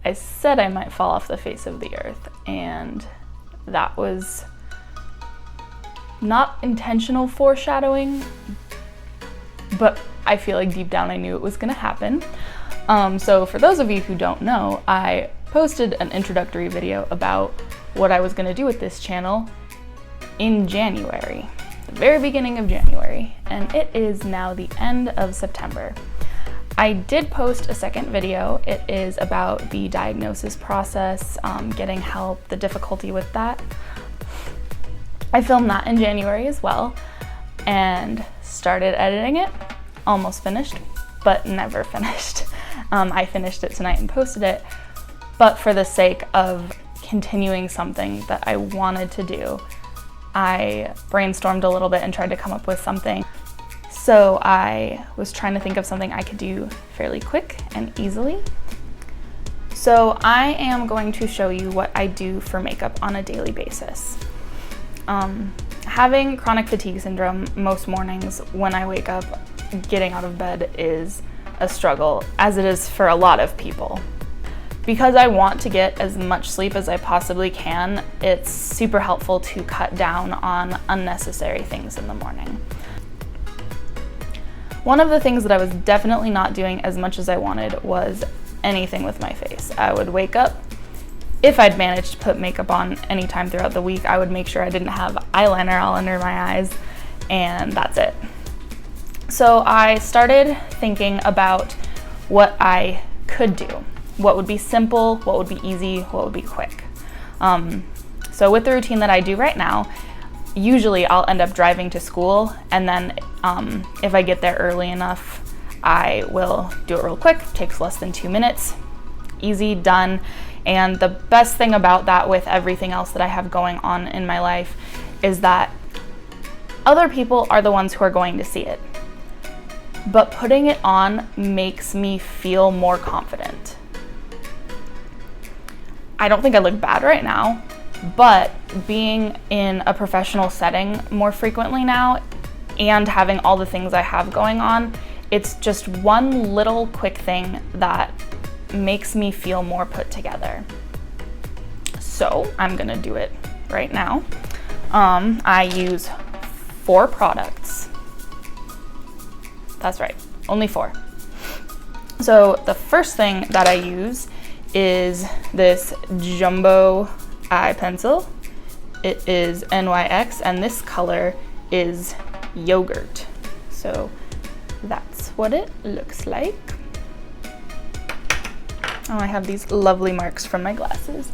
I said I might fall off the face of the earth, and that was not intentional foreshadowing, but I feel like deep down I knew it was gonna happen. So for those of you who don't know, I posted an introductory video about what I was gonna do with this channel in January, the very beginning of January, and it is now the end of September. I did post a second video. It is about the diagnosis process, getting help, the difficulty with that. I filmed that in January as well and started editing it, almost finished, but never finished. I finished it tonight and posted it, but for the sake of continuing something that I wanted to do, I brainstormed a little bit and tried to come up with something. So I was trying to think of something I could do fairly quick and easily. So I am going to show you what I do for makeup on a daily basis. Having chronic fatigue syndrome, most mornings when I wake up, getting out of bed is a struggle, as it is for a lot of people. Because I want to get as much sleep as I possibly can, it's super helpful to cut down on unnecessary things in the morning. One of the things that I was definitely not doing as much as I wanted was anything with my face. I would wake up, if I'd managed to put makeup on anytime throughout the week, I would make sure I didn't have eyeliner all under my eyes, and that's it. So I started thinking about what I could do. What would be simple, what would be easy, what would be quick. So with the routine that I do right now, usually I'll end up driving to school, and then if I get there early enough, I will do it real quick. Takes less than 2 minutes, easy, done. And the best thing about that with everything else that I have going on in my life is that other people are the ones who are going to see it. But putting it on makes me feel more confident. I don't think I look bad right now, but being in a professional setting more frequently now and having all the things I have going on, it's just one little quick thing that makes me feel more put together. So I'm gonna do it right now. I use 4 products. That's right, only 4. So the first thing that I use is this jumbo eye pencil. It is NYX, and this color is yogurt. So that's what it looks like. Oh, I have these lovely marks from my glasses.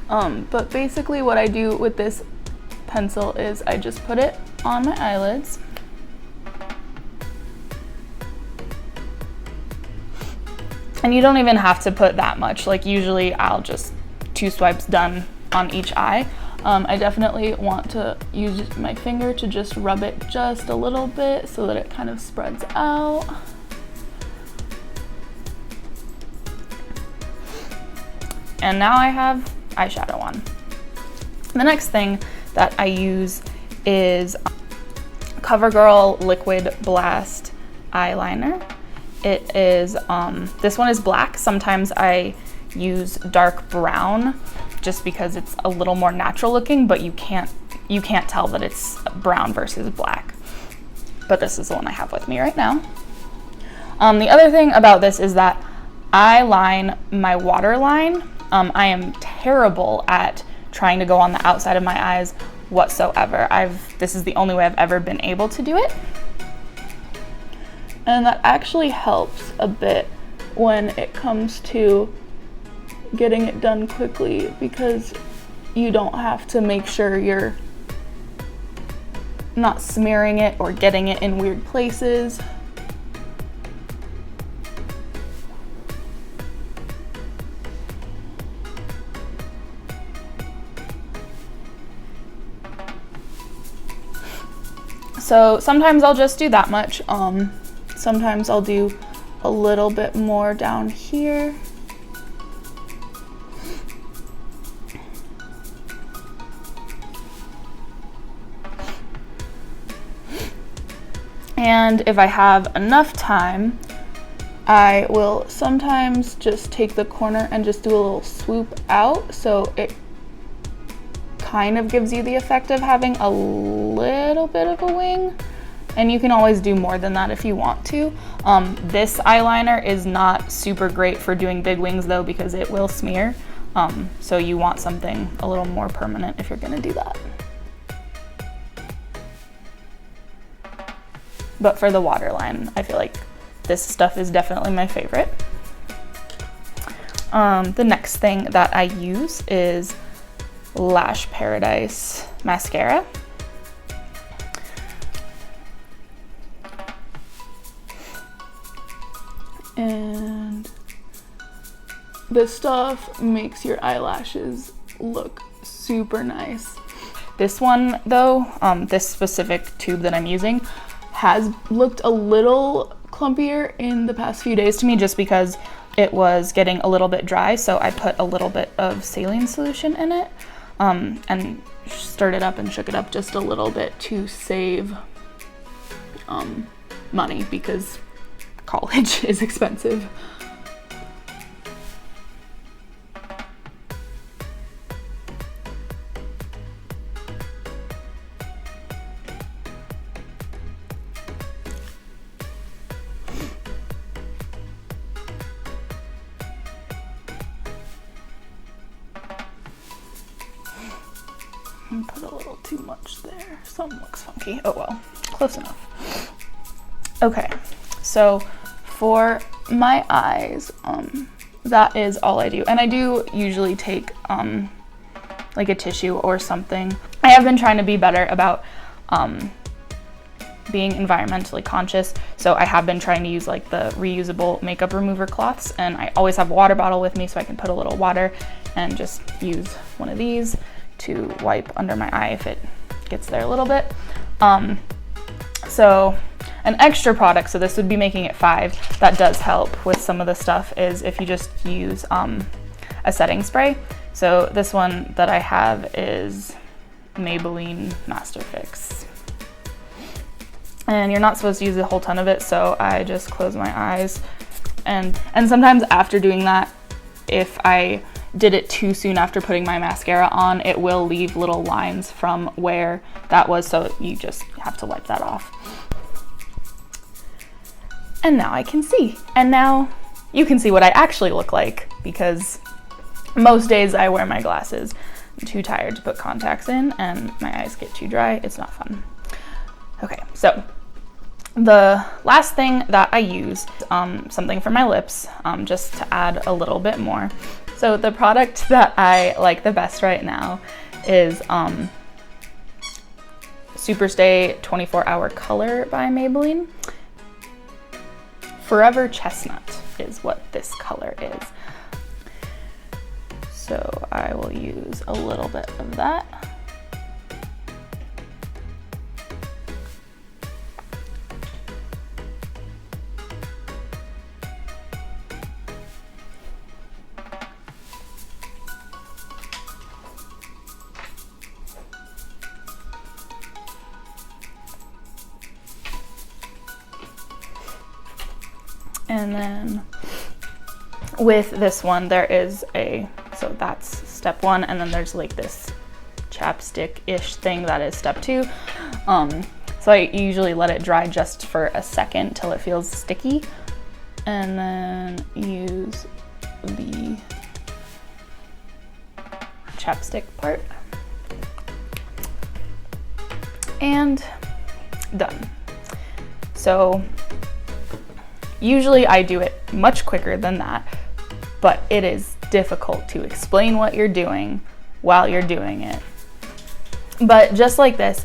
But basically what I do with this pencil is I just put it on my eyelids. And you don't even have to put that much. Like usually I'll just 2 swipes done on each eye. I definitely want to use my finger to just rub it just a little bit so that it kind of spreads out. And now I have eyeshadow on. The next thing that I use is CoverGirl Liquid Blast eyeliner. It is, this one is black. Sometimes I use dark brown just because it's a little more natural looking, but you can't tell that it's brown versus black. But this is the one I have with me right now. The other thing about this is that I line my waterline. I am terrible at trying to go on the outside of my eyes whatsoever. This is the only way I've ever been able to do it. And that actually helps a bit when it comes to getting it done quickly, because you don't have to make sure you're not smearing it or getting it in weird places. So sometimes I'll just do that much. Sometimes I'll do a little bit more down here. And if I have enough time, I will sometimes just take the corner and just do a little swoop out, so it kind of gives you the effect of having a little bit of a wing. And you can always do more than that if you want to. This eyeliner is not super great for doing big wings though, because it will smear. So you want something a little more permanent if you're gonna do that. But for the waterline, I feel like this stuff is definitely my favorite. The next thing that I use is Lash Paradise mascara. And this stuff makes your eyelashes look super nice. This one though, this specific tube that I'm using has looked a little clumpier in the past few days to me, just because it was getting a little bit dry, so I put a little bit of saline solution in it and stirred it up and shook it up just a little bit to save money, because college is expensive. Put a little too much there. Something looks funky. Oh well, close enough. Okay, so for my eyes, that is all I do. And I do usually take like a tissue or something. I have been trying to be better about being environmentally conscious, so I have been trying to use like the reusable makeup remover cloths, and I always have a water bottle with me so I can put a little water and just use one of these to wipe under my eye if it gets there a little bit. So an extra product, so this would be making it 5, that does help with some of the stuff, is if you just use a setting spray. So this one that I have is Maybelline Master Fix. And you're not supposed to use a whole ton of it, so I just close my eyes. And sometimes after doing that, if I did it too soon after putting my mascara on, it will leave little lines from where that was, so you just have to wipe that off. And now I can see. And now you can see what I actually look like, because most days I wear my glasses. I'm too tired to put contacts in and my eyes get too dry. It's not fun. Okay, so the last thing that I use, something for my lips, just to add a little bit more. So the product that I like the best right now is Superstay 24-Hour Color by Maybelline. Forever Chestnut is what this color is. So I will use a little bit of that. And then with this one, there is so that's step 1, and then there's like this chapstick-ish thing that is step 2. So I usually let it dry just for a second till it feels sticky, and then use the chapstick part. And done. So usually I do it much quicker than that, but it is difficult to explain what you're doing while you're doing it. But just like this,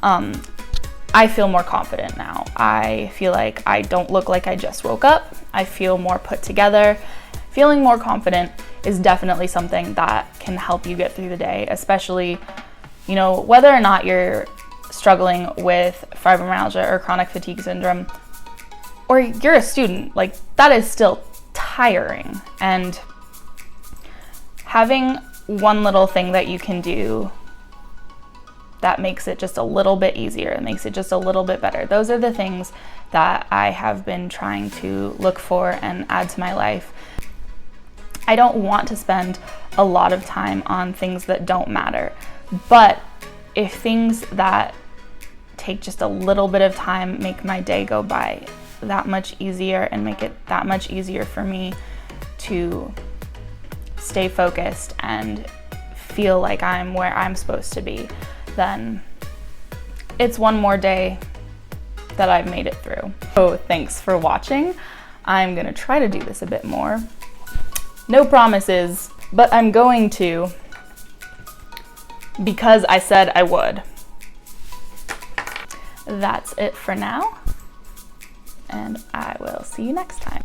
I feel more confident now. I feel like I don't look like I just woke up. I feel more put together. Feeling more confident is definitely something that can help you get through the day, especially, you know, whether or not you're struggling with fibromyalgia or chronic fatigue syndrome, or you're a student, like that is still tiring. And having one little thing that you can do that makes it just a little bit easier. It makes it just a little bit better. Those are the things that I have been trying to look for and add to my life. I don't want to spend a lot of time on things that don't matter, but if things that take just a little bit of time make my day go by that much easier and make it that much easier for me to stay focused and feel like I'm where I'm supposed to be, then it's one more day that I've made it through. So thanks for watching. I'm gonna try to do this a bit more. No promises, but I'm going to, because I said I would. That's it for now, and I will see you next time.